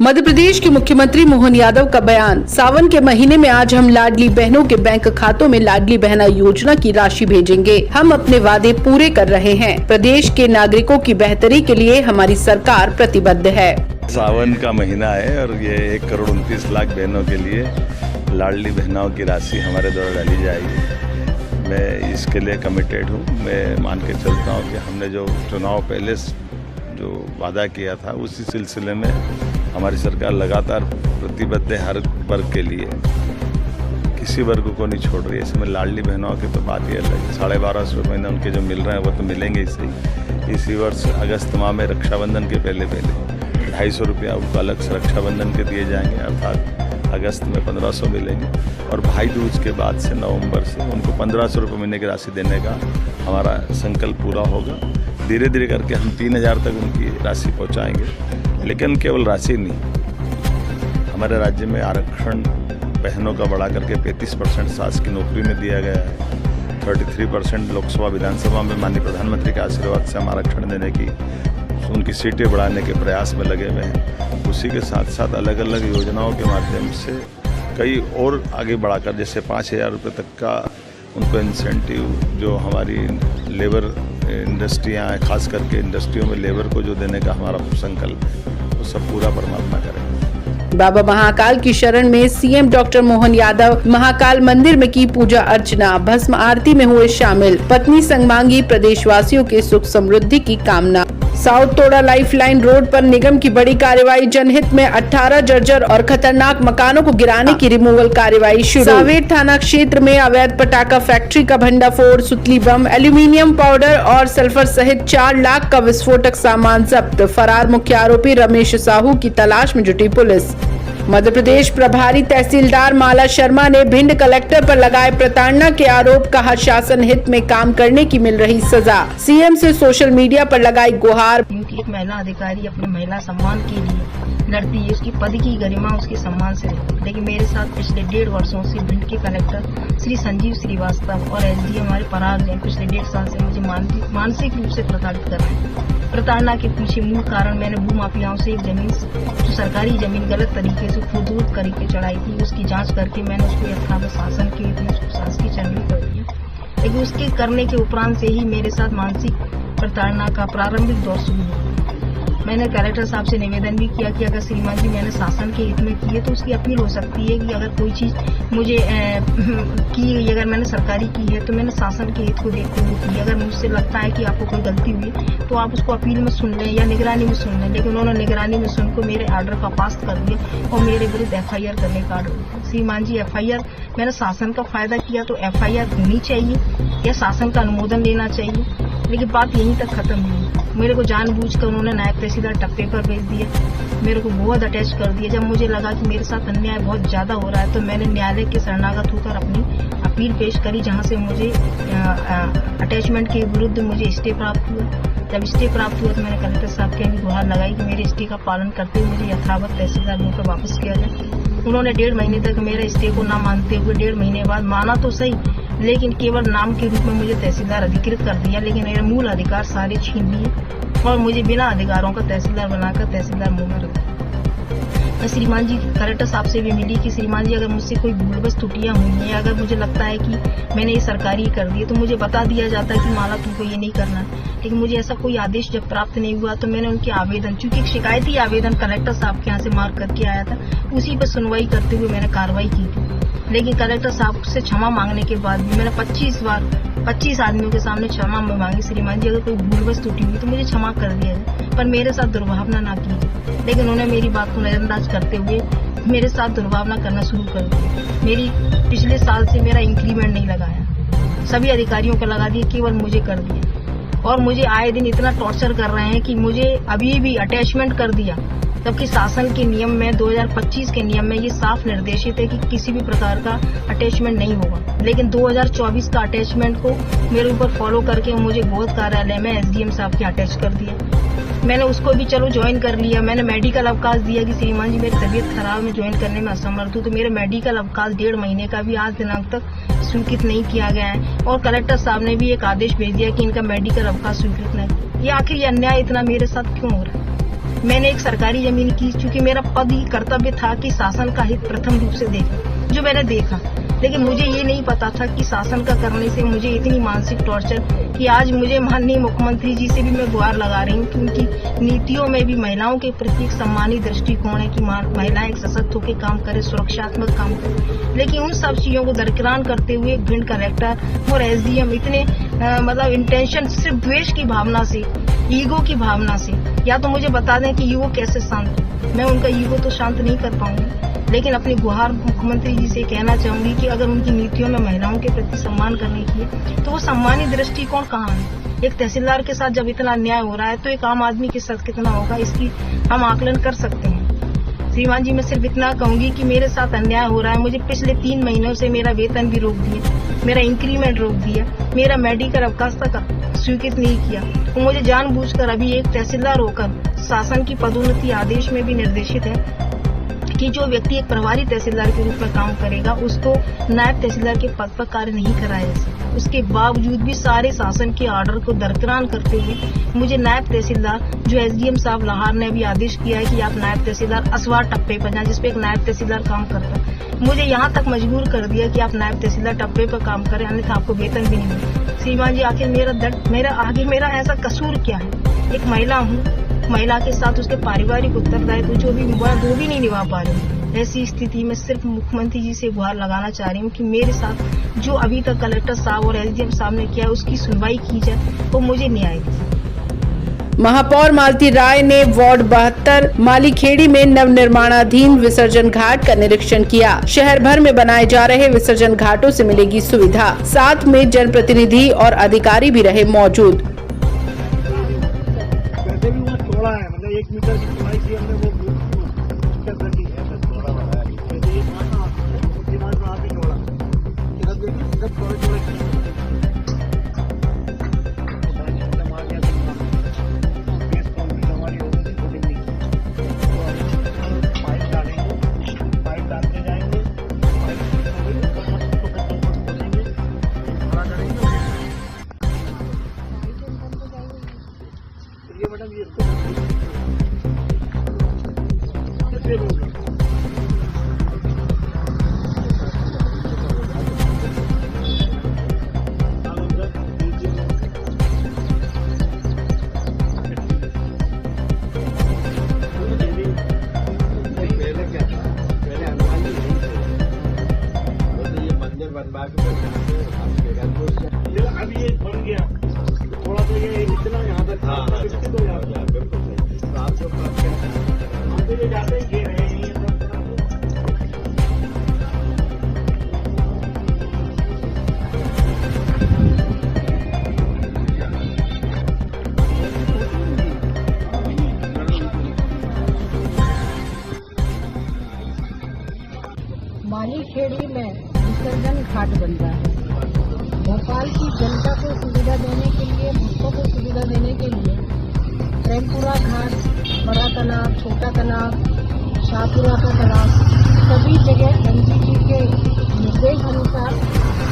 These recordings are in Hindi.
मध्य प्रदेश के मुख्यमंत्री मोहन यादव का बयान। सावन के महीने में आज हम लाडली बहनों के बैंक खातों में लाडली बहना योजना की राशि भेजेंगे। हम अपने वादे पूरे कर रहे हैं। प्रदेश के नागरिकों की बेहतरी के लिए हमारी सरकार प्रतिबद्ध है। सावन का महीना है और ये 1,29,00,000 बहनों के लिए लाडली बहनों की राशि हमारे द्वारा डाली जाएगी। मैं इसके लिए कमिटेड हूँ। मैं मान के चलता हूँ कि हमने जो चुनाव पहले जो वादा किया था उसी सिलसिले में हमारी सरकार लगातार प्रतिबद्ध है। हर वर्ग के लिए किसी वर्ग को नहीं छोड़ रही है। इसमें लाडली बहनों की तो बात ही अलग है। 1250 महीने उनके जो मिल रहे हैं वो तो मिलेंगे ही। इसी वर्ष अगस्त माह में रक्षाबंधन के पहले 250 रुपया उनको अलग से रक्षाबंधन के दिए जाएंगे, अर्थात अगस्त में 1500 मिलेंगे। और भाई दूज के बाद से नवंबर से उनको 1500 रुपये महीने की राशि देने का हमारा संकल्प पूरा होगा। धीरे धीरे करके हम 3000 तक उनकी राशि पहुंचाएंगे। लेकिन केवल राशि नहीं, हमारे राज्य में आरक्षण बहनों का बढ़ा करके 35% सास की नौकरी में दिया गया है। 33% लोकसभा विधानसभा में माननीय प्रधानमंत्री के आशीर्वाद से हम आरक्षण देने की, उनकी सीटें बढ़ाने के प्रयास में लगे हुए हैं। उसी के साथ साथ अलग अलग योजनाओं के माध्यम से कई और आगे बढ़ाकर, जैसे 5000 रुपये तक का उनको इंसेंटिव, जो हमारी लेबर इंडस्ट्रियाँ हैं, खास करके इंडस्ट्रियों में लेबर को जो देने का हमारा संकल्प है, वो सब पूरा परमात्मा करेंगे। बाबा महाकाल की शरण में सीएम डॉक्टर मोहन यादव महाकाल मंदिर में की पूजा अर्चना, भस्म आरती में हुए शामिल। पत्नी संग मांगी प्रदेशवासियों के सुख समृद्धि की कामना। साउथ तोड़ा लाइफलाइन रोड पर निगम की बड़ी कार्रवाई। जनहित में 18 जर्जर और खतरनाक मकानों को गिराने की रिमूवल कार्रवाई शुरू। सावेर थाना क्षेत्र में अवैध पटाखा फैक्ट्री का भंडाफोड़, सुतली बम, एल्यूमिनियम पाउडर और सल्फर सहित 4 लाख का विस्फोटक सामान जब्त। फरार मुख्य आरोपी रमेश साहू की तलाश में जुटी पुलिस। मध्य प्रदेश प्रभारी तहसीलदार माला शर्मा ने भिंड कलेक्टर पर लगाए प्रताड़ना के आरोप, कहा शासन हित में काम करने की मिल रही सजा। सीएम से सोशल मीडिया पर लगाई गुहार। क्योंकि एक महिला अधिकारी अपने महिला सम्मान के लिए लड़ती है, उसकी पद की गरिमा उसके सम्मान से रहती है। लेकिन मेरे साथ पिछले 1.5 वर्षों से भिंड के कलेक्टर श्री संजीव श्रीवास्तव और एसडीएम हमारे पराग ने पिछले 1.5 साल से मुझे मानसिक रूप से प्रताड़ित कर रहे हैं। प्रताड़ना के पीछे मूल कारण, मैंने भूमाफियाओं से एक जमीन, जो सरकारी जमीन गलत तरीके से खुदूर करके चढ़ाई थी, उसकी जांच करके मैंने उसको यथावत शासन के उसको शासकीय चंडी कर दिया। लेकिन उसके करने के उपरांत से ही मेरे साथ मानसिक प्रताड़ना का प्रारंभिक दौर शुरू हुआ। मैंने कलेक्टर साहब से निवेदन भी किया कि अगर श्रीमान जी मैंने शासन के हित में की है तो उसकी अपील हो सकती है कि अगर कोई चीज मुझे की, अगर मैंने सरकारी की है तो मैंने शासन के हित को देखते हुए की। अगर मुझसे लगता है कि आपको कोई गलती हुई तो आप उसको अपील में सुन लें या निगरानी में सुन लें। लेकिन उन्होंने निगरानी में सुनकर मेरे ऑर्डर का पास कर दिया और मेरे विरुद्ध FIR करने का ऑर्डर दिया। श्रीमान जी, FIR मैंने शासन का फायदा किया तो FIR होनी चाहिए या शासन का अनुमोदन लेना चाहिए। लेकिन बात यहीं तक खत्म हुई। मेरे को जानबूझकर उन्होंने नायब तहसीलदार टप्पे पर भेज दिया, मेरे को बहुत अटैच कर दिया। जब मुझे लगा कि मेरे साथ अन्याय बहुत ज्यादा हो रहा है तो मैंने न्यायालय के शरणागत होकर अपनी अपील पेश करी, जहां से मुझे अटैचमेंट के विरुद्ध मुझे स्टे प्राप्त हुआ। जब स्टे प्राप्त हुआ तो मैंने कलेक्टर साहब के गुहार लगाई कि मेरे स्टे का पालन करते हुए मुझे यथावत तहसीलदार होकर वापस किया जाए। उन्होंने 1.5 महीने तक मेरे स्टे को ना मानते हुए 1.5 महीने बाद माना तो सही, लेकिन केवल नाम के रूप में मुझे तहसीलदार अधिकृत कर दिया। लेकिन मेरे मूल अधिकार सारे छीन लिए और मुझे बिना अधिकारों का तहसीलदार बनाकर तहसीलदार मुंह में रखा। मैं श्रीमान जी कलेक्टर साहब से भी मिली कि श्रीमान जी, अगर मुझसे कोई भूलवश त्रुटियां हुई हैं, अगर मुझे लगता है कि मैंने ये सरकारी कर दी तो मुझे बता दिया जाता है कि माला तुमको ये नहीं करना है। लेकिन मुझे ऐसा कोई आदेश जब प्राप्त नहीं हुआ तो मैंने उनके आवेदन, चूंकि एक शिकायती आवेदन कलेक्टर साहब के यहाँ से मार्क करके आया था, उसी पर सुनवाई करते हुए मैंने कार्रवाई की थी। लेकिन कलेक्टर साहब से क्षमा मांगने के बाद भी मैंने 25 आदमियों के सामने क्षमा मांगी, श्रीमान जी अगर कोई भूलवश त्रुटि हुई तो मुझे क्षमा कर दिया जाए, पर मेरे साथ दुर्भावना ना की। लेकिन उन्होंने मेरी बात को नजरअंदाज करते हुए मेरे साथ दुर्भावना करना शुरू कर दिया। मेरी पिछले साल से मेरा इंक्रीमेंट नहीं लगाया, सभी अधिकारियों को लगा दिया, केवल मुझे कर दिया। और मुझे आए दिन इतना टॉर्चर कर रहे हैं कि मुझे अभी भी अटैचमेंट कर दिया, जबकि शासन के नियम में 2025 के नियम में ये साफ निर्देशित है कि किसी भी प्रकार का अटैचमेंट नहीं होगा। लेकिन 2024 का अटैचमेंट को मेरे ऊपर फॉलो करके मुझे गोद कार्यालय में SDM साहब के अटैच कर दिया। मैंने उसको भी चलो ज्वाइन कर लिया। मैंने मेडिकल अवकाश दिया कि श्रीमान जी मेरी तबीयत खराब में ज्वाइन करने में असमर्थ हूँ, तो मेरे मेडिकल अवकाश 1.5 महीने का भी आज दिनांक तक स्वीकृत नहीं किया गया है। और कलेक्टर साहब ने भी एक आदेश भेज दिया कि इनका मेडिकल अवकाश स्वीकृत नहीं। ये आखिर ये अन्याय इतना मेरे साथ क्यों हो रहा है? मैंने एक सरकारी जमीन की, चूंकि मेरा पद ही कर्तव्य था कि शासन का हित प्रथम रूप से देखा, जो मैंने देखा। लेकिन मुझे ये नहीं पता था कि शासन का करने से मुझे इतनी मानसिक टॉर्चर कि आज मुझे माननीय मुख्यमंत्री जी से भी मैं गुहार लगा रही हूँ कि उनकी नीतियों में भी महिलाओं के प्रति एक सम्मानी दृष्टिकोण है कि महिलाएं एक सशक्त होकर काम करें, सुरक्षात्मक काम करें। लेकिन उन सब चीजों को दरकिरार करते हुए भिंड कलेक्टर और एसडीएम इतने मतलब इंटेंशन सिर्फ द्वेष की भावना से, ईगो की भावना से, या तो मुझे बता दें कि ईगो कैसे शांत हो। मैं उनका ईगो तो शांत नहीं कर पाऊंगी, लेकिन अपनी गुहार मुख्यमंत्री जी से कहना चाहूंगी कि अगर उनकी नीतियों में महिलाओं के प्रति सम्मान करने की है तो वो सम्मानी दृष्टिकोण कहाँ है। एक तहसीलदार के साथ जब इतना अन्याय हो रहा है तो एक आम आदमी के साथ कितना होगा, इसकी हम आकलन कर सकते हैं। श्रीमान जी, मैं सिर्फ इतना कहूंगी कि मेरे साथ अन्याय हो रहा है। मुझे पिछले 3 महीनों से मेरा वेतन भी रोक दिया, मेरा इंक्रीमेंट रोक दिया, मेरा मेडिकल अवकाश तक स्वीकृत नहीं किया। तो मुझे जानबूझकर अभी एक तहसीलदार होकर शासन की पदोन्नति आदेश में भी निर्देशित है कि जो व्यक्ति एक प्रभारी तहसीलदार के रूप में काम करेगा उसको नायब तहसीलदार के पद पर कार्य नहीं कराया जा सकता। उसके बावजूद भी सारे शासन के ऑर्डर को दरकिरार करते हुए मुझे नायब तहसीलदार, जो एसडीएम साहब लाहौर ने भी आदेश किया है कि आप नायब तहसीलदार असवार टप्पे पर जाएं, जिसपे एक नायब तहसीलदार काम करता है, मुझे यहाँ तक मजबूर कर दिया कि आप नायब तहसीलदार टप्पे पर काम करें, अन्यथा आपको वेतन भी नहीं मिले। श्रीमान जी, आखिर मेरा ऐसा कसूर क्या है? एक महिला हूँ, महिला के साथ उसके पारिवारिक उत्तरदायित्व जो भी वो भी नहीं निभा पा रही। ऐसी स्थिति में सिर्फ मुख्यमंत्री जी से गुहार लगाना चाह रही हूँ कि मेरे साथ जो अभी तक कलेक्टर साहब और एसडीएम साहब ने किया है उसकी सुनवाई की जाए, वो मुझे न्याय दे। महापौर मालती राय ने वार्ड 72 मालीखेड़ी में नवनिर्माणाधीन विसर्जन घाट का निरीक्षण किया। शहर भर में बनाए जा रहे विसर्जन घाटों से मिलेगी सुविधा, साथ में जनप्रतिनिधि और अधिकारी भी रहे मौजूद। है, मतलब 1 मीटर की चौड़ाई से हमने वो कर रखी है, बस थोड़ा बड़ा है। ये उसके बाद में आप ही जोड़ा इधर देखिए, इधर थोड़े पाइप डालते जाएंगे, ये मैडम ये अभी ये बन गया थोड़ा, तो ये इतना यहाँ तक जाते ही गिर रहे हैं। मालीखेड़ी में विसर्जन घाट बन रहा है। भोपाल की जनता को सुविधा देने के लिए, भक्तों को सुविधा देने के लिए प्रेमपुरा घाट, बड़ा तालाब, छोटा तालाब, शाहपुरा का तालाब, सभी जगह एनजीटी के निर्देश अनुसार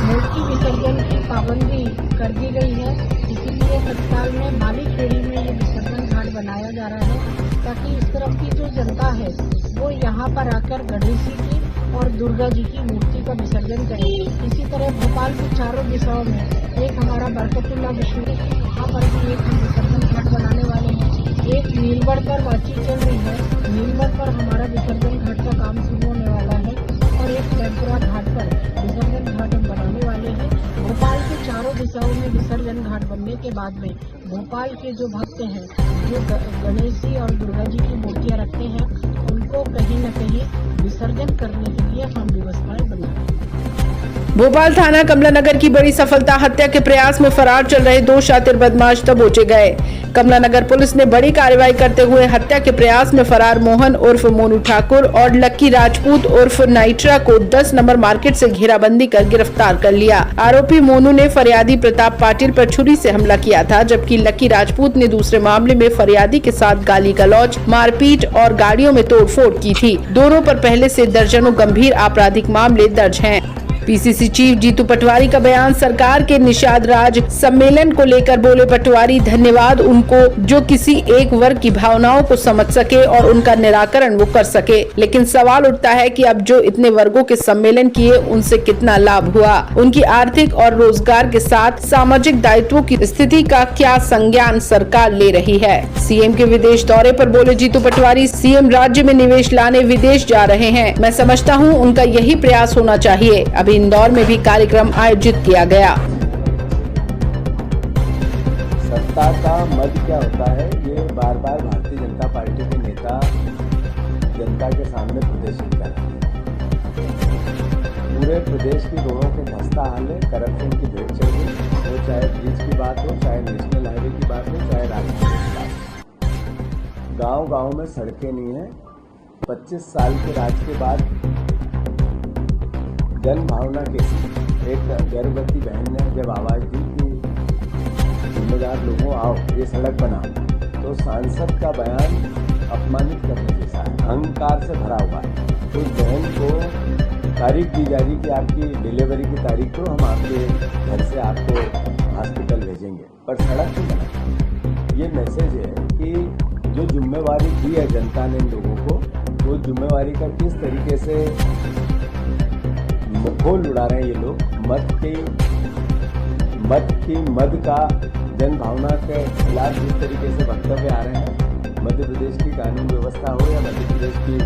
मूर्ति विसर्जन की पाबंदी कर दी गई है। इसीलिए तत्काल में मालीखेड़ी में ये विसर्जन घाट बनाया जा रहा है, ताकि इस तरफ की जो जनता है वो यहाँ पर आकर गणेश जी की और दुर्गा जी की मूर्ति का विसर्जन करें। इसी तरह भोपाल की चारों दिशाओं में एक हमारा बरकतुल्ला विष्णु, यहाँ पर भी एक हम विसर्जन घाट बनाने वाले हैं। एक नीलगढ़ पर बातचीत चल रही है, नीलगढ़ पर हमारा विसर्जन घाट का काम शुरू होने वाला है, और एक प्रेमपुरा घाट पर विसर्जन घाट हम बनाने वाले हैं। भोपाल के चारों दिशाओं में विसर्जन घाट बनने के बाद में भोपाल के जो भक्त हैं, जो गणेश जी और दुर्गा जी की मूर्तियाँ रखते हैं, उनको कहीं न कहीं विसर्जन करने के लिए हम व्यवस्थाएं बनाएं। भोपाल थाना कमला नगर की बड़ी सफलता, हत्या के प्रयास में फरार चल रहे 2 शातिर बदमाश दबोचे गए। कमला नगर पुलिस ने बड़ी कार्रवाई करते हुए हत्या के प्रयास में फरार मोहन उर्फ मोनू ठाकुर और लक्की राजपूत उर्फ नाइट्रा को 10 नंबर मार्केट से घेराबंदी कर गिरफ्तार कर लिया। आरोपी मोनू ने फरियादी प्रताप पाटिल पर छुरी से हमला किया था, जबकि लक्की राजपूत ने दूसरे मामले में फरियादी के साथ गाली गलौज, मारपीट और गाड़ियों में तोड़फोड़ की थी। दोनों पर पहले से दर्जनों गंभीर आपराधिक मामले दर्ज हैं। पीसीसी चीफ जीतू पटवारी का बयान सरकार के निषाद राज सम्मेलन को लेकर बोले पटवारी, धन्यवाद उनको जो किसी एक वर्ग की भावनाओं को समझ सके और उनका निराकरण वो कर सके। लेकिन सवाल उठता है कि अब जो इतने वर्गों के सम्मेलन किए उनसे कितना लाभ हुआ, उनकी आर्थिक और रोजगार के साथ सामाजिक दायित्वों की स्थिति का क्या संज्ञान सरकार ले रही है। सीएम के विदेश दौरे पर बोले जीतू पटवारी, सीएम राज्य में निवेश लाने विदेश जा रहे हैं। मैं समझता हूं उनका यही प्रयास होना चाहिए। अभी इंदौर में भी कार्यक्रम आयोजित किया गया। सत्ता का मद क्या होता है, ये बार बार भारतीय जनता पार्टी के नेता जनता के सामने प्रदर्शित कर रहे हैं। पूरे प्रदेश की रोडों के खस्ता हाल है, करप्शन की भेंट चल रही, वो चाहे ब्रिज की बात हो, चाहे नेशनल हाईवे की बात हो, चाहे राजनीति की बात हो। गांव-गांव में सड़कें नहीं है। 25 साल के राज के बाद जन भावना कैसी। एक गर्भवती बहन ने जब आवाज दी कि जिम्मेदार लोगों आओ ये सड़क बनाओ, तो सांसद का बयान अपमानित करने जैसा है, अहंकार से भरा हुआ है। तो बहन को तारीख दी जा रही कि आपकी डिलीवरी की तारीख को हम आपके घर से आपको हॉस्पिटल भेजेंगे, पर सड़क नहीं बना। ये मैसेज है कि जो जिम्मेवारी दी है जनता ने इन लोगों को, वो जिम्मेवारी का किस तरीके से मुखोल उड़ा रहे हैं ये लोग। मद का जन भावना के खिलाफ जिस तरीके से वक्तव्य आ रहे हैं, मध्य प्रदेश की कानून व्यवस्था हो या मध्य प्रदेश की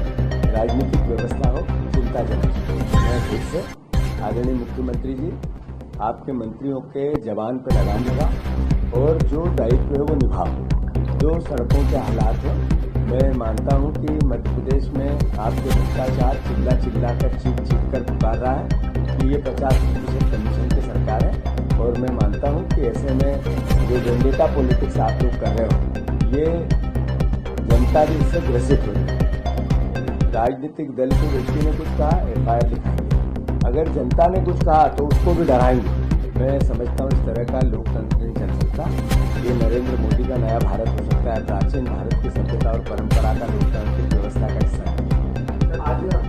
राजनीतिक व्यवस्था हो, चिंताजनक है। मैं फिर से आदरणीय मुख्यमंत्री जी, आपके मंत्रियों के जवान पर लगाम लगा और जो दायित्व है वो निभाओ। जो सड़कों के हालात हैं, मैं मानता हूं कि मध्य प्रदेश में आपके भ्रष्टाचार चिल्ला कर चीख कर पुकार रहा है कि ये 50% कमीशन की सरकार है। और मैं मानता हूं कि ऐसे में जो वेंडेटा पॉलिटिक्स आप लोग कर रहे हो, ये जनता भी इससे ग्रसित होती है। राजनीतिक दल के व्यक्ति ने कुछ कहा, FIR लिखाएंगे। अगर जनता ने कुछ कहा तो उसको भी डराएंगे। मैं समझता हूँ इस तरह का लोकतंत्र नहीं चल सकता। ये नरेंद्र मोदी का नया भारत हो सकता है, प्राचीन भारत